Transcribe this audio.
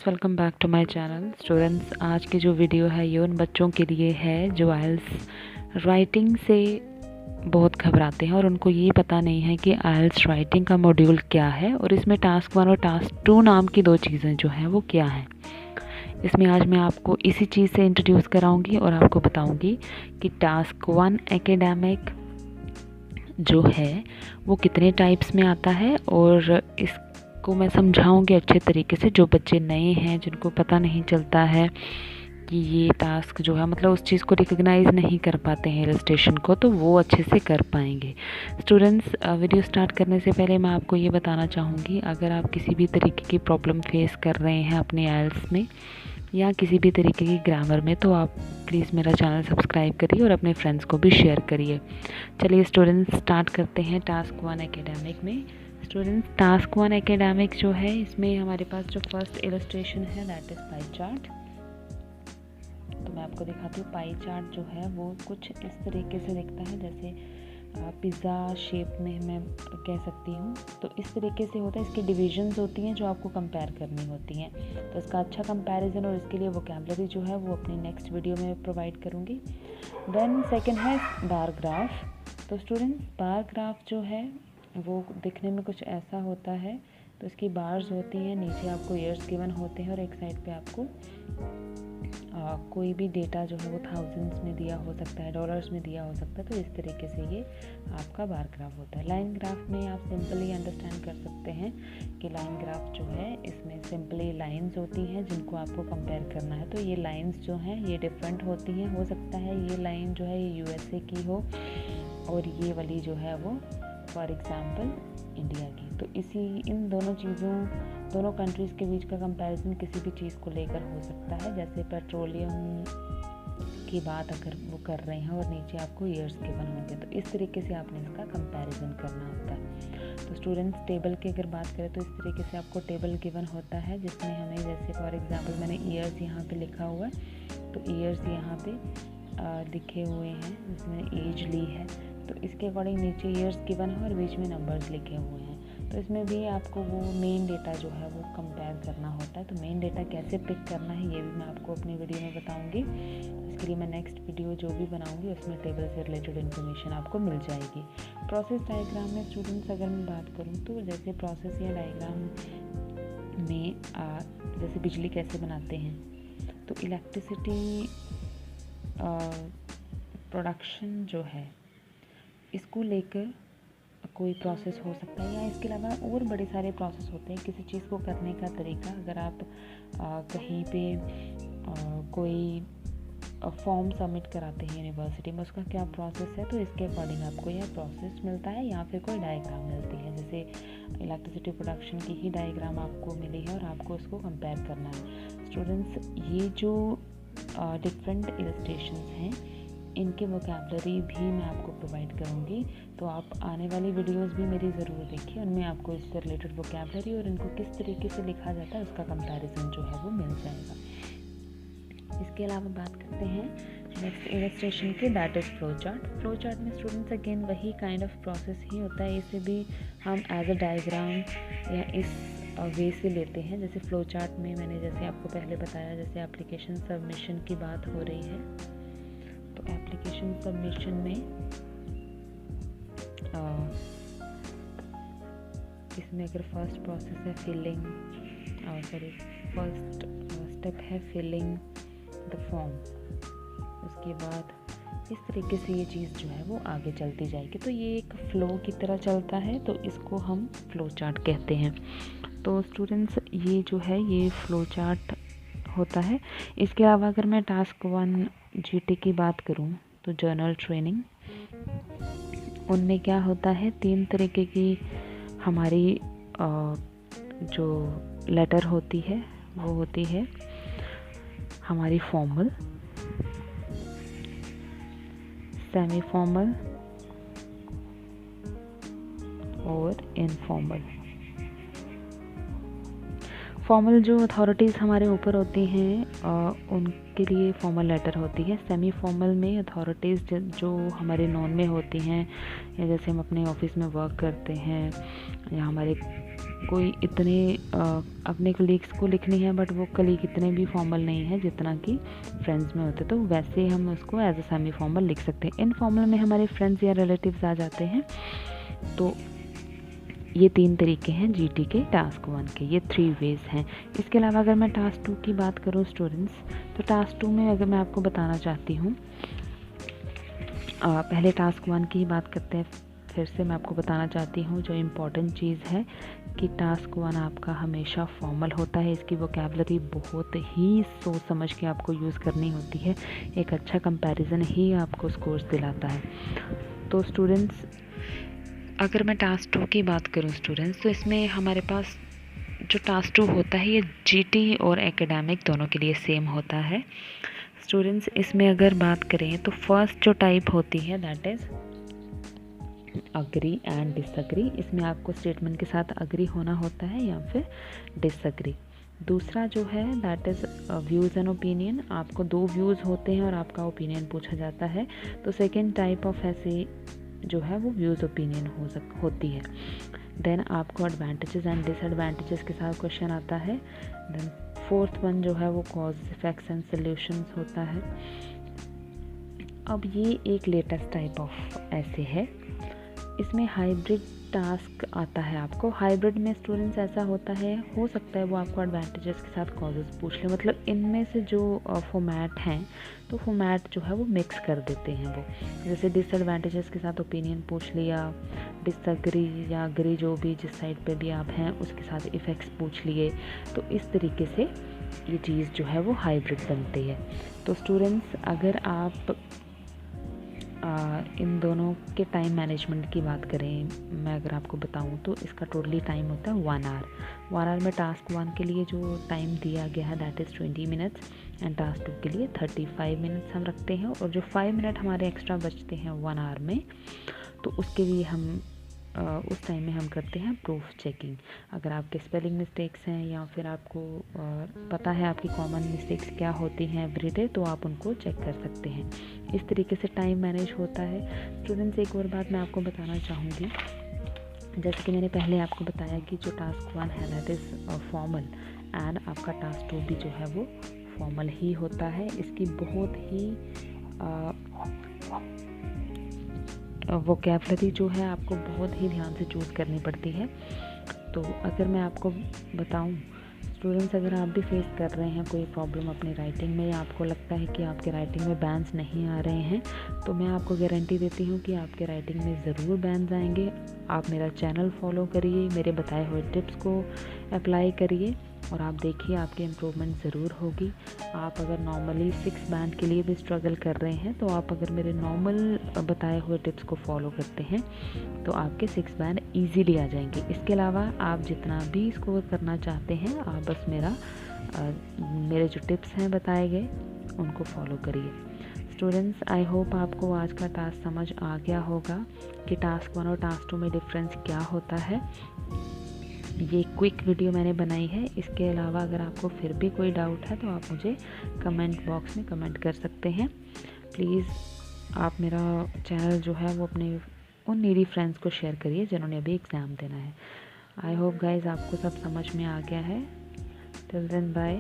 Welcome back to my channel students. आज की जो वीडियो है ये उन बच्चों के लिए है जो आइल्स राइटिंग से बहुत घबराते हैं और उनको ये पता नहीं है कि आइल्स राइटिंग का मॉड्यूल क्या है और इसमें टास्क 1 और टास्क 2 नाम की दो चीज़ें जो हैं वो क्या हैं। इसमें आज मैं आपको इसी चीज़ से इंट्रोड्यूस कराऊंगी और आपको बताऊंगी कि टास्क 1 एकेडमिक जो है वो कितने टाइप्स में आता है और इसको मैं समझाऊंगी अच्छे तरीके से। जो बच्चे नए हैं जिनको पता नहीं चलता है कि ये टास्क जो है मतलब उस चीज़ को रिकग्नाइज़ नहीं कर पाते हैं इलस्ट्रेशन को, तो वो अच्छे से कर पाएंगे। स्टूडेंट्स, वीडियो स्टार्ट करने से पहले मैं आपको ये बताना चाहूँगी, अगर आप किसी भी तरीके की प्रॉब्लम फेस कर रहे हैं अपने आइल्स में या किसी भी तरीके की ग्रामर में, तो आप प्लीज़ मेरा चैनल सब्सक्राइब करिए और अपने फ्रेंड्स को भी शेयर करिए। चलिए स्टूडेंट्स, स्टार्ट करते हैं टास्क 1 एकेडमिक में। स्टूडेंट्स, टास्क 1 एकेडमिक जो है इसमें हमारे पास जो फर्स्ट इलस्ट्रेशन है दैट इज़ पाई चार्ट। तो मैं आपको दिखाती हूँ। पाई चार्ट जो है वो कुछ इस तरीके से दिखता है, जैसे पिज़्ज़ा शेप में मैं कह सकती हूँ। तो इस तरीके से होता है, इसकी डिविजन्स होती हैं जो आपको कंपेयर करनी होती हैं। तो इसका अच्छा कंपैरिजन और इसके लिए वोकैबुलरी जो है वो अपनी नेक्स्ट वीडियो में प्रोवाइड करूँगी। देन सेकंड है बार ग्राफ। तो स्टूडेंट्स, बार ग्राफ जो है वो दिखने में कुछ ऐसा होता है। तो इसकी बार्स होती हैं, नीचे आपको ईयर्स गिवन होते हैं और एक साइड पे आपको कोई भी डेटा जो है वो थाउजेंड्स में दिया हो सकता है, डॉलर्स में दिया हो सकता है। तो इस तरीके से ये आपका बार ग्राफ होता है। लाइन ग्राफ में आप सिंपली अंडरस्टैंड कर सकते हैं कि लाइन ग्राफ जो है इसमें सिंपली लाइंस होती हैं जिनको आपको कंपेयर करना है। तो ये लाइंस जो हैं ये डिफरेंट होती हैं। हो सकता है ये लाइन जो है ये यूएसए की हो और ये वाली जो है वो फॉर एग्ज़ाम्पल इंडिया की। तो इन दोनों कंट्रीज़ के बीच का कंपैरिजन किसी भी चीज़ को लेकर हो सकता है। जैसे पेट्रोलियम की बात अगर वो कर रहे हैं और नीचे आपको ईयर्स गिवन होंगे, तो इस तरीके से आपने इसका कंपैरिजन करना होता है। तो स्टूडेंट्स, टेबल की अगर बात करें तो इस तरीके से आपको टेबल गिवन होता है जिसमें हमें, जैसे फॉर एग्ज़ाम्पल मैंने ईयर्स यहाँ पे लिखा हुआ है, तो ईयर्स यहाँ पे लिखे हुए हैं जिसमें एज ली है। तो इसके अकॉर्डिंग नीचे ईयर्स गिवन है और बीच में नंबर्स लिखे हुए हैं। तो इसमें भी आपको वो मेन डेटा जो है वो कंपेयर करना होता है। तो मेन डेटा कैसे पिक करना है ये भी मैं आपको अपनी वीडियो में बताऊंगी। इसके लिए मैं नेक्स्ट वीडियो जो भी बनाऊंगी उसमें टेबल से रिलेटेड इन्फॉर्मेशन आपको मिल जाएगी। प्रोसेस डायग्राम में स्टूडेंट्स अगर मैं बात करूँ तो जैसे प्रोसेस या डायग्राम में जैसे बिजली कैसे बनाते हैं, तो इलेक्ट्रिसिटी प्रोडक्शन जो है इसको लेकर कोई प्रोसेस हो सकता है, या इसके अलावा और बड़े सारे प्रोसेस होते हैं किसी चीज़ को करने का तरीका। अगर आप कहीं पे कोई फॉर्म सबमिट कराते हैं यूनिवर्सिटी में, उसका क्या प्रोसेस है, तो इसके अकॉर्डिंग आपको यह प्रोसेस मिलता है या फिर कोई डायग्राम मिलती है। जैसे इलेक्ट्रिसिटी प्रोडक्शन की ही डायग्राम आपको मिली है और आपको उसको कंपेयर करना है। स्टूडेंट्स, ये जो डिफरेंट इलस्ट्रेशंस हैं इनके वोकैबुलरी भी मैं आपको प्रोवाइड करूँगी। तो आप आने वाली वीडियोस भी मेरी ज़रूर देखिए, उनमें आपको इससे रिलेटेड वोकैबुलरी और इनको किस तरीके से लिखा जाता है उसका कंपैरिजन जो है वो मिल जाएगा। इसके अलावा बात करते हैं नेक्स्ट इलस्ट्रेशन की, that is flow chart. Flow chart में स्टूडेंट्स अगेन वही काइंड ऑफ प्रोसेस ही होता है। इसे भी हम एज अ डायग्राम या इस वे से लेते हैं। जैसे फ्लो चार्ट में मैंने जैसे आपको पहले बताया, जैसे एप्लीकेशन सबमिशन की बात हो रही है, तो एप्लीकेशन सबमिशन में इसमें अगर फर्स्ट प्रोसेस है फिलिंग, फर्स्ट स्टेप है फिलिंग द फॉर्म, उसके बाद इस तरीके से ये चीज़ जो है वो आगे चलती जाएगी। तो ये एक फ़्लो की तरह चलता है, तो इसको हम फ़्लो चार्ट कहते हैं। तो स्टूडेंट्स, ये जो है ये फ़्लो चार्ट होता है। इसके अलावा अगर मैं टास्क 1 जीटी की बात करूं तो जर्नल ट्रेनिंग, उनमें क्या होता है, 3 तरीके की हमारी जो लेटर होती है वो होती है हमारी फॉर्मल, सेमी फॉर्मल और इनफॉर्मल। फॉर्मल जो अथॉरिटीज़ हमारे ऊपर होती हैं उनके लिए फॉर्मल लेटर होती है। सेमी फॉर्मल में अथॉरिटीज़ जो हमारे नॉन में होती हैं, या जैसे हम अपने ऑफिस में वर्क करते हैं, या हमारे कोई इतने अपने कलीग्स को लिखनी है बट वो कलीग इतने भी फॉर्मल नहीं है जितना कि फ्रेंड्स में होते, तो वैसे हम उसको एज अ सेमी फॉर्मल लिख सकते हैं। इनफॉर्मल में हमारे फ्रेंड्स या रिलेटिव्स आ जाते हैं। तो ये 3 तरीके हैं जीटी के टास्क 1 के, ये 3 वेज हैं। इसके अलावा अगर मैं टास्क 2 की बात करूँ स्टूडेंट्स, तो टास्क 2 में अगर मैं आपको बताना चाहती हूँ, पहले टास्क 1 की ही बात करते हैं। फिर से मैं आपको बताना चाहती हूँ जो इम्पॉर्टेंट चीज़ है कि टास्क 1 आपका हमेशा फॉर्मल होता है। इसकी वोकैबुलरी बहुत ही सोच समझ के आपको यूज़ करनी होती है। एक अच्छा कंपैरिजन ही आपको स्कोर्स दिलाता है। तो स्टूडेंट्स, अगर मैं टास्क 2 की बात करूं स्टूडेंट्स, तो इसमें हमारे पास जो टास्क 2 होता है ये जीटी और एकेडमिक दोनों के लिए सेम होता है। स्टूडेंट्स, इसमें अगर बात करें तो फर्स्ट जो टाइप होती है that is agree and disagree. इसमें आपको स्टेटमेंट के साथ अग्री होना होता है या फिर डिसअग्री। दूसरा जो है that is views and opinion. आपको 2 व्यूज़ होते हैं और आपका ओपिनियन पूछा जाता है। तो सेकेंड टाइप ऑफ ऐसे जो है वो व्यूज़ ओपिनियन होती है। देन आपको एडवांटेजेस एंड डिसएडवांटेजेस के साथ क्वेश्चन आता है। देन फोर्थ वन जो है वो कॉज इफेक्ट्स एंड सॉल्यूशंस होता है। अब ये एक लेटेस्ट टाइप ऑफ ऐसे है। इसमें हाइब्रिड टास्क आता है आपको। हाइब्रिड में स्टूडेंट्स ऐसा होता है, हो सकता है वो आपको एडवांटेजेस के साथ कॉजेस पूछ ले, मतलब इनमें से जो फॉर्मेट हैं तो फॉर्मेट जो है वो मिक्स कर देते हैं वो। जैसे डिसएडवांटेजेस के साथ ओपिनियन पूछ लिया, डिसएग्री या अग्री जो भी जिस साइड पे भी आप हैं उसके साथ इफ़ेक्ट्स पूछ लिए। तो इस तरीके से ये चीज़ जो है वो हाइब्रिड बनती है। तो स्टूडेंट्स, अगर आप इन दोनों के टाइम मैनेजमेंट की बात करें, मैं अगर आपको बताऊं तो इसका टोटली टाइम होता है 1 आवर। 1 आवर में टास्क 1 के लिए जो टाइम दिया गया है that is 20 minutes and task 2 के लिए 35 मिनट्स हम रखते हैं। और जो 5 मिनट हमारे एक्स्ट्रा बचते हैं 1 आवर में, तो उसके लिए हम उस टाइम में हम करते हैं प्रूफ चेकिंग। अगर आपके स्पेलिंग मिस्टेक्स हैं या फिर आपको पता है आपकी कॉमन मिस्टेक्स क्या होती हैं एवरीडे, तो आप उनको चेक कर सकते हैं। इस तरीके से टाइम मैनेज होता है। स्टूडेंट्स, एक और बात मैं आपको बताना चाहूँगी, जैसे कि मैंने पहले आपको बताया कि जो टास्क 1 है दैट इज़ फॉर्मल एंड आपका टास्क 2 भी जो है वो फॉर्मल ही होता है। इसकी बहुत ही वोकैबुलरी जो है आपको बहुत ही ध्यान से चूज़ करनी पड़ती है। तो अगर मैं आपको बताऊं स्टूडेंट्स, अगर आप भी फेस कर रहे हैं कोई प्रॉब्लम अपनी राइटिंग में, या आपको लगता है कि आपके राइटिंग में बैंस नहीं आ रहे हैं, तो मैं आपको गारंटी देती हूँ कि आपके राइटिंग में ज़रूर बैंस आएंगे। आप मेरा चैनल फॉलो करिए, मेरे बताए हुए टिप्स को अप्लाई करिए और आप देखिए आपकी इम्प्रूवमेंट ज़रूर होगी। आप अगर नॉर्मली 6 बैंड के लिए भी स्ट्रगल कर रहे हैं, तो आप अगर मेरे नॉर्मल बताए हुए टिप्स को फॉलो करते हैं तो आपके 6 बैंड ईजीली आ जाएंगे। इसके अलावा आप जितना भी स्कोर करना चाहते हैं, आप बस मेरे जो टिप्स हैं बताए गए उनको फॉलो करिए। स्टूडेंट्स, आई होप आपको आज का टास्क समझ आ गया होगा कि टास्क 1 और टास्क 2 में डिफरेंस क्या होता है। ये क्विक वीडियो मैंने बनाई है। इसके अलावा अगर आपको फिर भी कोई डाउट है तो आप मुझे कमेंट बॉक्स में कमेंट कर सकते हैं। प्लीज़ आप मेरा चैनल जो है वो अपने उन नीडी फ्रेंड्स को शेयर करिए जिन्होंने अभी एग्ज़ाम देना है। आई होप गाइज आपको सब समझ में आ गया है। Till then bye.